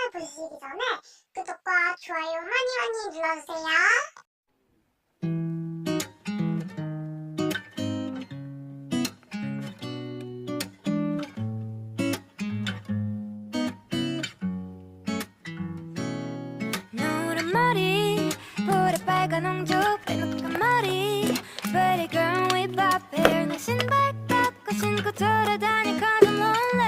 영상을 보시기 전에 구독과 좋아요 많이 많이 눌러주세요. 노란 머리 볼에 빨간 옹주 빼놓은 머리 Pretty girl with pop hair 내 신발 깎고 신고 돌아다니 cause I'm lonely